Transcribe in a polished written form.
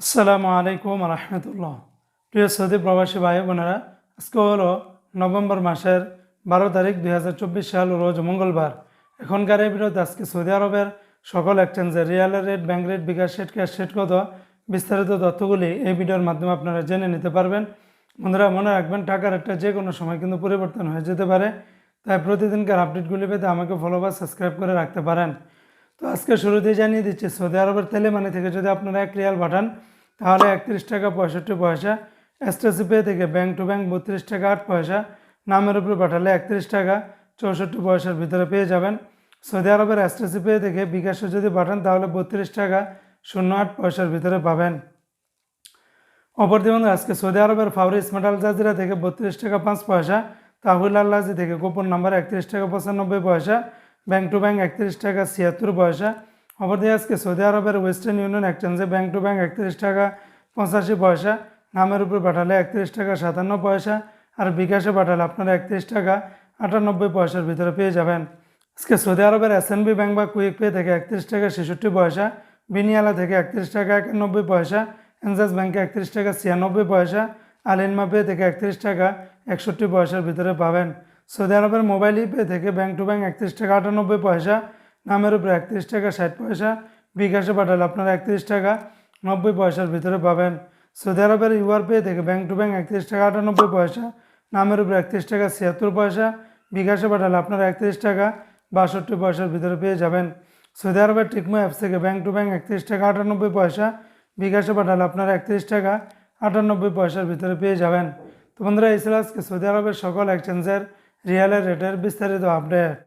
আসসালামু আলাইকুম রহমতুল্লাহ। প্রিয় সৌদি প্রবাসী ভাই বোনেরা, আজকে হলো নভেম্বর মাসের 12 তারিখ 2024 সাল, রোজ মঙ্গলবার। এখনকার এই ভিডিওতে আজকে সৌদি আরবের সকল এক্সচেঞ্জের রিয়ালের রেট, ব্যাংক রেট, বিকাশ রেট, ক্যাশ রেট কত, বিস্তারিত তথ্যগুলি এই ভিডিওর মাধ্যমে আপনারা জেনে নিতে পারবেন। বন্ধুরা মনে রাখবেন, টাকার রেটটা যে কোনো সময় কিন্তু পরিবর্তন হয়ে যেতে পারে, তাই প্রতিদিনকার আপডেটগুলি পেতে আমাকে ফলো বা সাবস্ক্রাইব করে রাখতে পারেন। তো আজকে শুরুতেই জানিয়ে দিচ্ছি, সৌদি আরবের তেলেমানি থেকে যদি আপনারা 1 রিয়াল পাঠান তাহলে 31 টাকা 65 পয়সা, এসটিসি পে থেকে ব্যাংক টু ব্যাংক 32 টাকা 8 পয়সা, নামের উপরে পাঠালে 31 টাকা 64 পয়সার ভিতরে পেয়ে যাবেন। সৌদি আরবের এসটিসি পে থেকে বিকাশে যদি পাঠান তাহলে 32 টাকা 08 পয়সার ভিতরে পাবেন। অপরদিকে আজকে সৌদি আরবের ফাউরি স্মার্ট আল জাজিরা থেকে 32 টাকা 5 পয়সা, তাহুল আল্লাজি থেকে গোপন নাম্বার 31 টাকা 95 পয়সা, ব্যাংক টু ব্যাংক 31 টাকা 76 পয়সা। অপরদিকে আজকে সৌদি আরবের ওয়েস্টার্ন ইউনিয়ন এক্সচেঞ্জে ব্যাংক টু ব্যাংক 31 টাকা 85 পয়সা, নামের উপর পাঠালে 31 টাকা 57 পয়সা, আর বিকাশে পাঠালে আপনারা 31 টাকা 98 পয়সার ভিতরে পেয়ে যাবেন। আজকে সৌদি আরবের এসএনবি ব্যাংক বা কুইক পে থেকে 31 টাকা 66 পয়সা, বিনিয়ালা থেকে 31 টাকা 91 পয়সা, এনজাস ব্যাংকে 31 টাকা 96 পয়সা, আলিনমা পে থেকে 31 টাকা 61 পয়সার ভিতরে পাবেন। সৌদি আরবের মোবাইল পে থেকে ব্যাংক টু ব্যাংক 31 টাকা 98 পয়সা, নামের উপরে 31 টাকা 60 পয়সা, বিকাশে পাঠালে আপনারা 31 টাকা 90 পয়সার ভিতরে পাবেন। সৌদি আরবের ইউআর পে থেকে ব্যাংক টু ব্যাংক 31 টাকা 98 পয়সা, নামের উপরে 31 টাকা 76 পয়সা, বিকাশে পাঠালে আপনারা 31 টাকা 62 পয়সার ভিতরে পেয়ে যাবেন। সৌদি আরবের টিকমো অ্যাপস থেকে ব্যাংক টু ব্যাংক 31 টাকা 98 পয়সা, বিকাশে পাঠালে আপনারা 31 টাকা 98 পয়সার ভিতরে পেয়ে যাবেন। তো বন্ধুরা, এই ছিল আজকে সৌদি আরবের সকল এক্সচেঞ্জের রিয়ালের রেটের বিস্তারিত আপডেট।